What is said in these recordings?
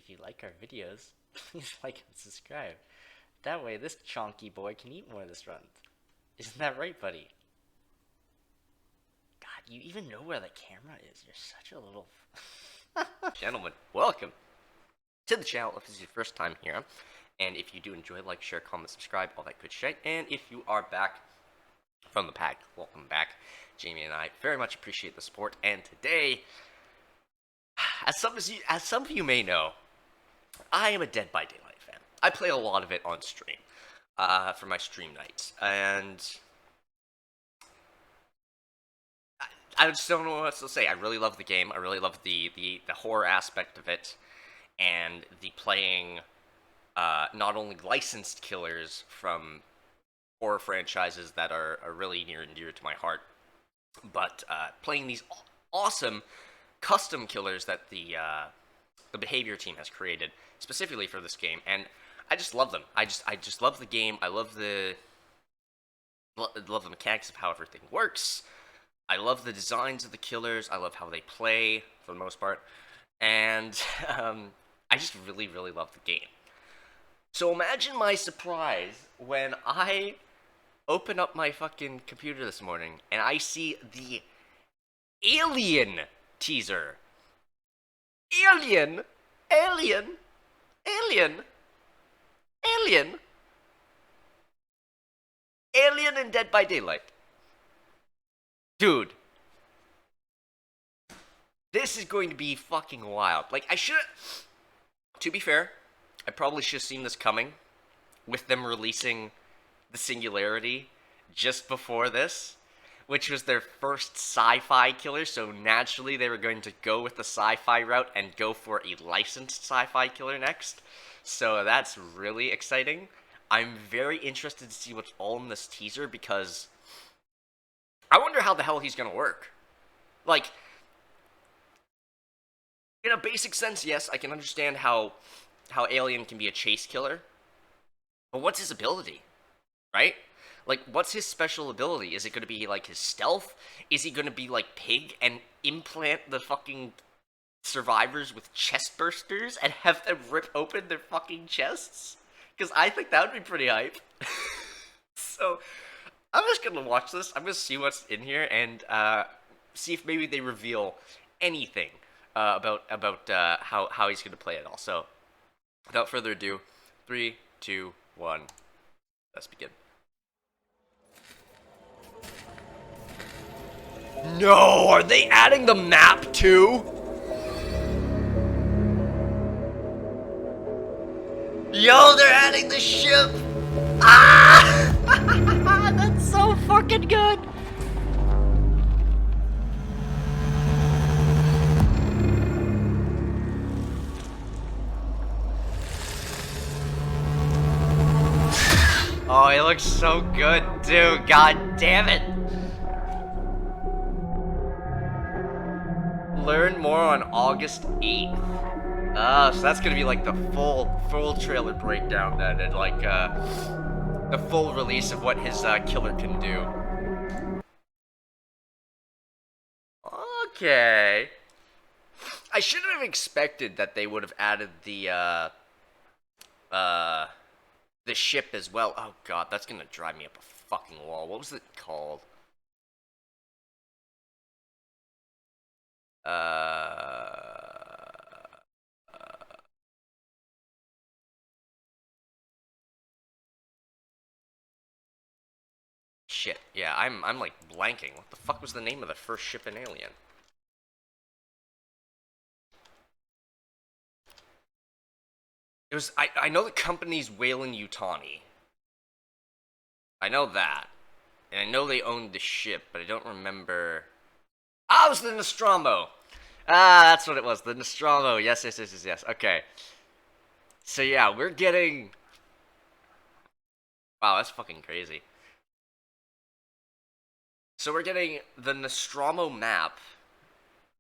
if you like our videos, please like and subscribe. That way this chonky boy can eat more this run. Isn't that right, buddy? God, you even know where the camera is. You're such a little... Gentlemen, welcome to the channel if this is your first time here. And if you do enjoy, like, share, comment, subscribe, all that good shit. And if you are back from the pack, welcome back. Jamie and I very much appreciate the support. And today, as some of you may know, I am a Dead by Daylight fan. I play a lot of it on stream, for my stream nights, and I just don't know what else to say. I really love the game. I really love the horror aspect of it, and the playing not only licensed killers from horror franchises that are really near and dear to my heart, but playing these awesome custom killers that the behavior team has created specifically for this game, and I just love them. I just love the game. I love the mechanics of how everything works. I love the designs of the killers. I love how they play for the most part, and I just really love the game. So imagine my surprise when I open up my fucking computer this morning and I see the Alien teaser. Alien, Alien, Alien, Alien, Alien in Dead by Daylight. Dude, this is going to be fucking wild. Like, to be fair, I probably should have seen this coming with them releasing the Singularity just before this, which was their first sci-fi killer, so naturally they were going to go with the sci-fi route and go for a licensed sci-fi killer next. So that's really exciting. I'm very interested to see what's all in this teaser, because I wonder how the hell he's gonna work. Like, in a basic sense, yes, I can understand how Alien can be a chase killer, but what's his ability, right? Like, what's his special ability? Is it going to be, like, his stealth? Is he going to be, like, Pig and implant the fucking survivors with chest bursters and have them rip open their fucking chests? Because I think that would be pretty hype. So, I'm just going to watch this. I'm going to see what's in here and see if maybe they reveal anything about how he's going to play it all. So, without further ado, 3, 2, 1, let's begin. No, are they adding the map too? Yo, they're adding the ship! Ah! That's so fucking good! Oh, it looks so good, dude. God damn it! Learn more on August 8th. So that's gonna be like the full trailer breakdown then, and like the full release of what his killer can do. Okay. I shouldn't have expected that they would have added the ship as well. Oh god, that's gonna drive me up a fucking wall. What was it called? Shit. Yeah, I'm like blanking. What the fuck was the name of the first ship in Alien? It was I know the company's Weyland-Yutani. I know that. And I know they owned the ship, but I don't remember. Ah, it was the Nostromo. Ah, that's what it was. The Nostromo. Yes. Okay. So yeah, we're getting... Wow, that's fucking crazy. So we're getting the Nostromo map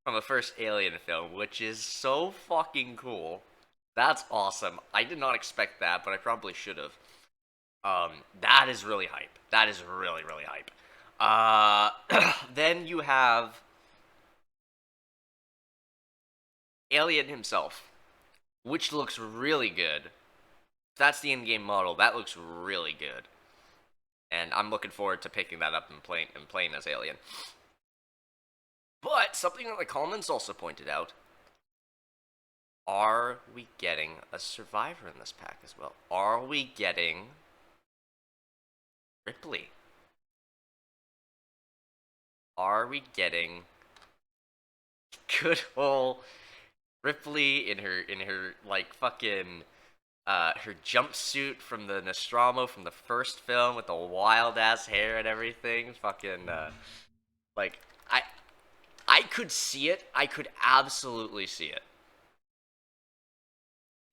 from the first Alien film, which is so fucking cool. That's awesome. I did not expect that, but I probably should have. That is really hype. That is really hype. Then you have Alien himself, which looks really good. If that's the in-game model, that looks really good. And I'm looking forward to picking that up and playing as Alien. But something that the comments also pointed out, are we getting a survivor in this pack as well? Are we getting Ripley? Are we getting good old Ripley in her like fucking her jumpsuit from the Nostromo from the first film with the wild ass hair and everything? Fucking like I could see it. I could absolutely see it.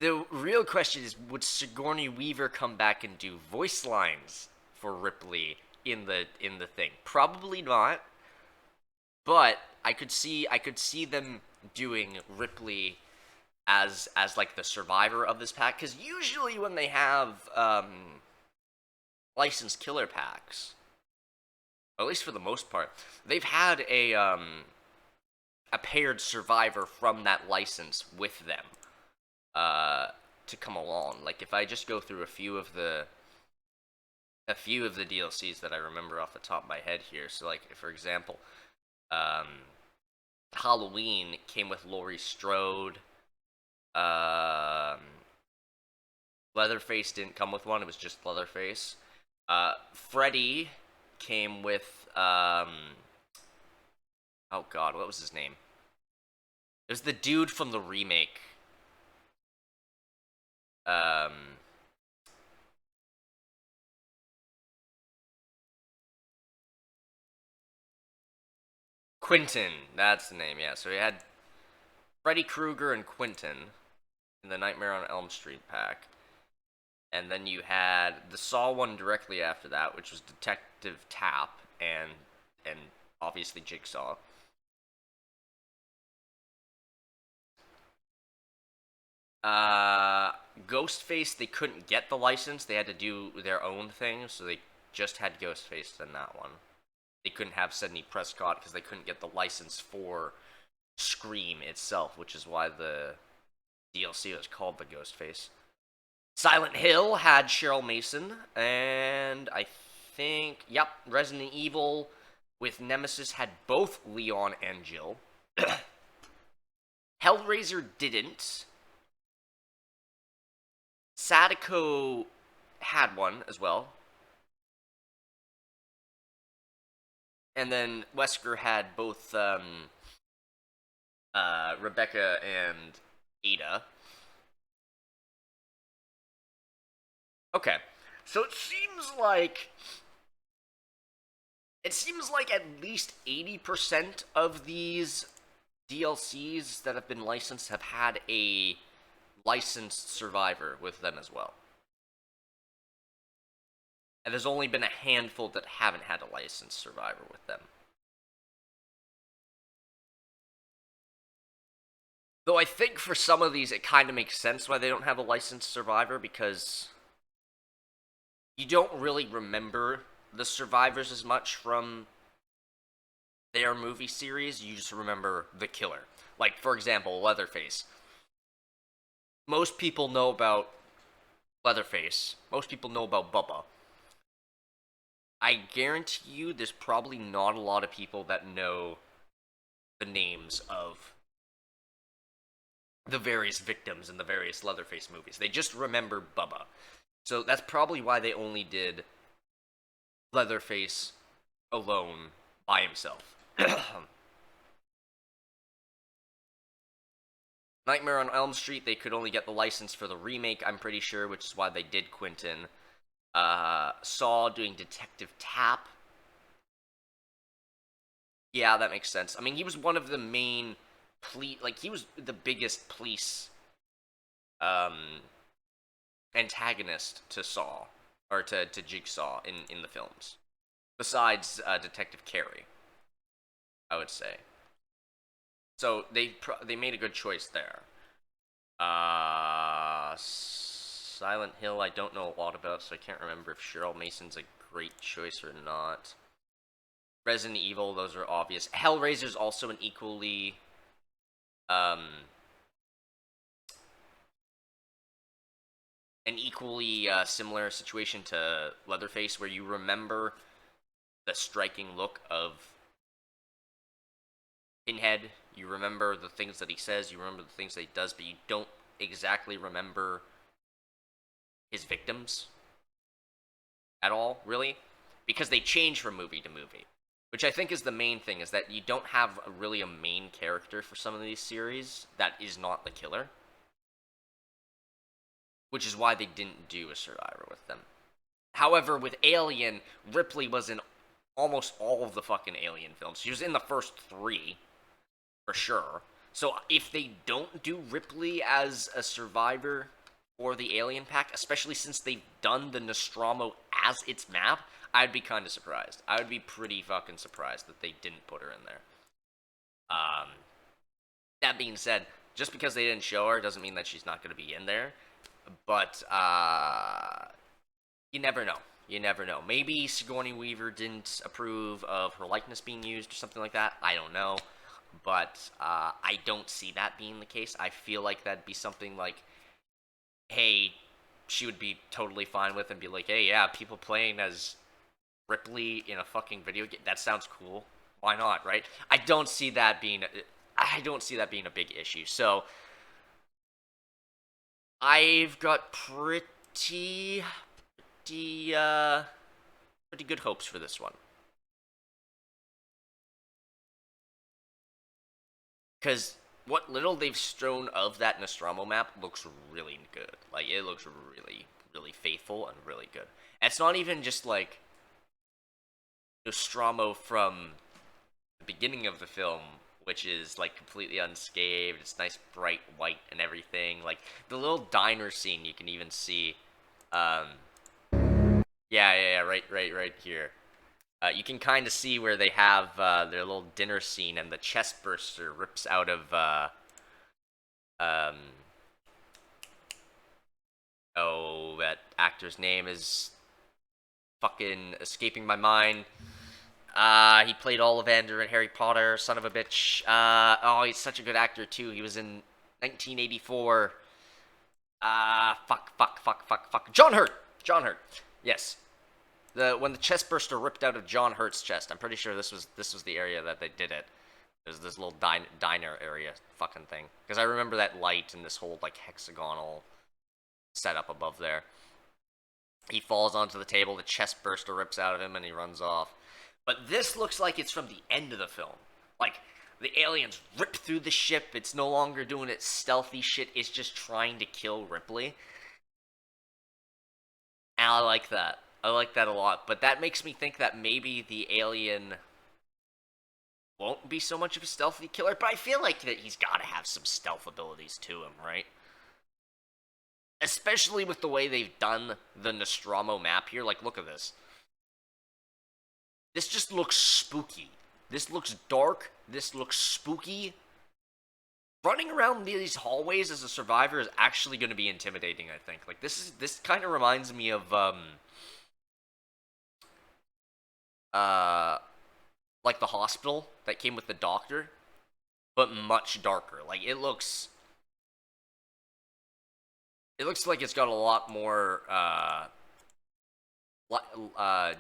The real question is, would Sigourney Weaver come back and do voice lines for Ripley in the thing? Probably not. But I could see them doing Ripley as like the survivor of this pack, because usually when they have licensed killer packs, at least for the most part, they've had a paired survivor from that license with them to come along. Like if I just go through a few of the DLCs that I remember off the top of my head here. So like for example, Halloween came with Laurie Strode. Leatherface didn't come with one; it was just Leatherface. Freddy came with oh god, what was his name? It was the dude from the remake. Um, Quentin, that's the name. Yeah, so he had Freddy Krueger and Quentin in the Nightmare on Elm Street pack. And then you had the Saw one directly after that, which was Detective Tapp and obviously Jigsaw. Uh, Ghostface, they couldn't get the license. They had to do their own thing, so they just had Ghostface in that one. They couldn't have Sidney Prescott because they couldn't get the license for Scream itself, which is why the DLC was called the Ghostface. Silent Hill had Cheryl Mason, and I think, yep, Resident Evil with Nemesis had both Leon and Jill. Hellraiser didn't. Sadako had one as well. And then Wesker had both Rebecca and Ada. Okay, so it seems like at least 80% of these DLCs that have been licensed have had a licensed survivor with them as well. And there's only been a handful that haven't had a licensed survivor with them. Though I think for some of these it kind of makes sense why they don't have a licensed survivor, because you don't really remember the survivors as much from their movie series. You just remember the killer. Like, for example, Leatherface. Most people know about Leatherface. Most people know about Bubba. I guarantee you there's probably not a lot of people that know the names of the various victims in the various Leatherface movies. They just remember Bubba. So that's probably why they only did Leatherface alone by himself. Nightmare on Elm Street, they could only get the license for the remake, I'm pretty sure, which is why they did Quentin. Saw doing Detective Tapp. Yeah, that makes sense. I mean, he was one of the main he was the biggest police um antagonist to Saw, or to Jigsaw in the films. Besides Detective Carey, I would say. So they made a good choice there. Silent Hill, I don't know a lot about, so I can't remember if Cheryl Mason's a great choice or not. Resident Evil, those are obvious. Hellraiser's also an equally an equally similar situation to Leatherface, where you remember the striking look of Pinhead. You remember the things that he says. You remember the things that he does, but you don't exactly remember his victims at all, really, because they change from movie to movie. Which I think is the main thing, is that you don't have really a main character for some of these series that is not the killer. Which is why they didn't do a Survivor with them. However, with Alien, Ripley was in almost all of the fucking Alien films. She was in the first 3, for sure. So if they don't do Ripley as a survivor for the Alien Pack, especially since they've done the Nostromo as its map, I'd be kind of surprised. I would be pretty fucking surprised that they didn't put her in there. That being said, just because they didn't show her doesn't mean that she's not going to be in there. But, you never know. You never know. Maybe Sigourney Weaver didn't approve of her likeness being used or something like that. I don't know. But I don't see that being the case. I feel like that'd be something like, hey, she would be totally fine with and be like, hey, yeah, people playing as Ripley in a fucking video game, that sounds cool. Why not, right? I don't see that being a big issue. So I've got pretty good hopes for this one. Because what little they've shown of that Nostromo map looks really good. Like, it looks really, really faithful and really good. And it's not even just, like, Nostromo from the beginning of the film, which is, like, completely unscathed. It's nice, bright white and everything. Like, the little diner scene you can even see. Yeah, right here. You can kind of see where they have their little dinner scene, and the chest burster rips out of oh, that actor's name is fucking escaping my mind. He played Ollivander in Harry Potter, son of a bitch. Oh, he's such a good actor too. He was in 1984. Fuck. John Hurt. John Hurt. Yes. When the chest burster ripped out of John Hurt's chest, I'm pretty sure this was the area that they did it. It was this little diner area fucking thing. Because I remember that light and this whole, like, hexagonal setup above there. He falls onto the table, the chest burster rips out of him, and he runs off. But this looks like it's from the end of the film. Like, the aliens rip through the ship, it's no longer doing its stealthy shit, it's just trying to kill Ripley. And I like that. I like that a lot. But that makes me think that maybe the alien won't be so much of a stealthy killer, but I feel like that he's got to have some stealth abilities to him, right? Especially with the way they've done the Nostromo map here. Like, look at this. This just looks spooky. This looks dark. This looks spooky. Running around these hallways as a survivor is actually going to be intimidating, I think. Like, this kind of reminds me of, like the hospital that came with the doctor, but much darker. Like, it looks like it's got a lot more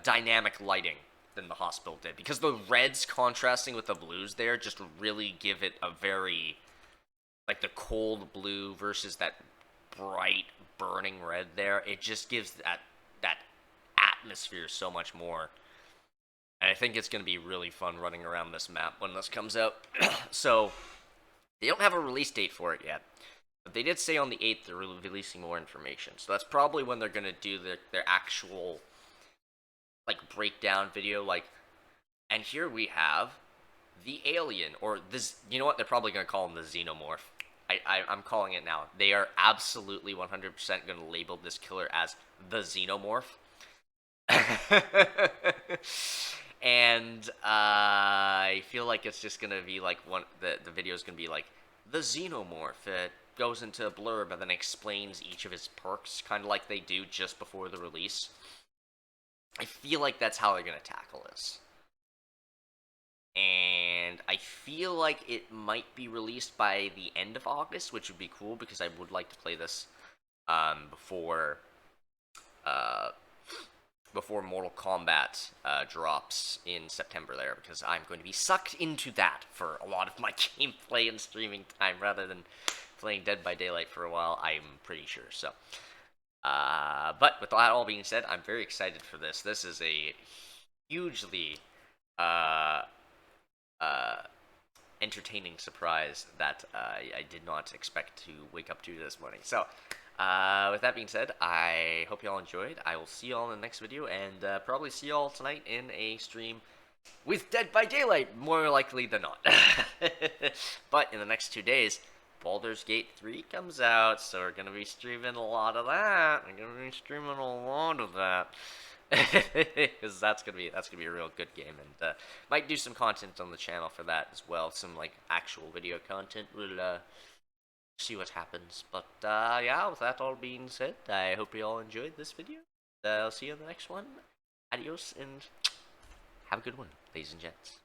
dynamic lighting than the hospital did, because the reds contrasting with the blues there just really give it a very, like, the cold blue versus that bright burning red there. It just gives that atmosphere so much more. And I think it's going to be really fun running around this map when this comes out. So, they don't have a release date for it yet. But they did say on the 8th they're releasing more information. So that's probably when they're going to do their actual, like, breakdown video. Like, and here we have the alien, or this, you know what? They're probably going to call him the xenomorph. I'm calling it now. They are absolutely 100% going to label this killer as the xenomorph. And I feel like it's just gonna be like the video is gonna be like the xenomorph. It goes into a blurb and then explains each of his perks, kind of like they do just before the release. I feel like that's how they're gonna tackle this, and I feel like it might be released by the end of August, which would be cool because I would like to play this before before Mortal Kombat drops in September there, because I'm going to be sucked into that for a lot of my gameplay and streaming time rather than playing Dead by Daylight for a while, I'm pretty sure. So, but with that all being said, I'm very excited for this. This is a hugely uh, uh, entertaining surprise that I did not expect to wake up to this morning. So, with that being said, I hope you all enjoyed. I will see you all in the next video, and probably see you all tonight in a stream with Dead by Daylight, more likely than not. But in the next 2 days, Baldur's Gate 3 comes out, so we're going to be streaming a lot of that. We're going to be streaming a lot of that. Because that's gonna be a real good game, and might do some content on the channel for that as well. Some like actual video content. We'll see what happens. But yeah, with that all being said, I hope you all enjoyed this video. I'll see you in the next one. Adios, and have a good one, ladies and gents.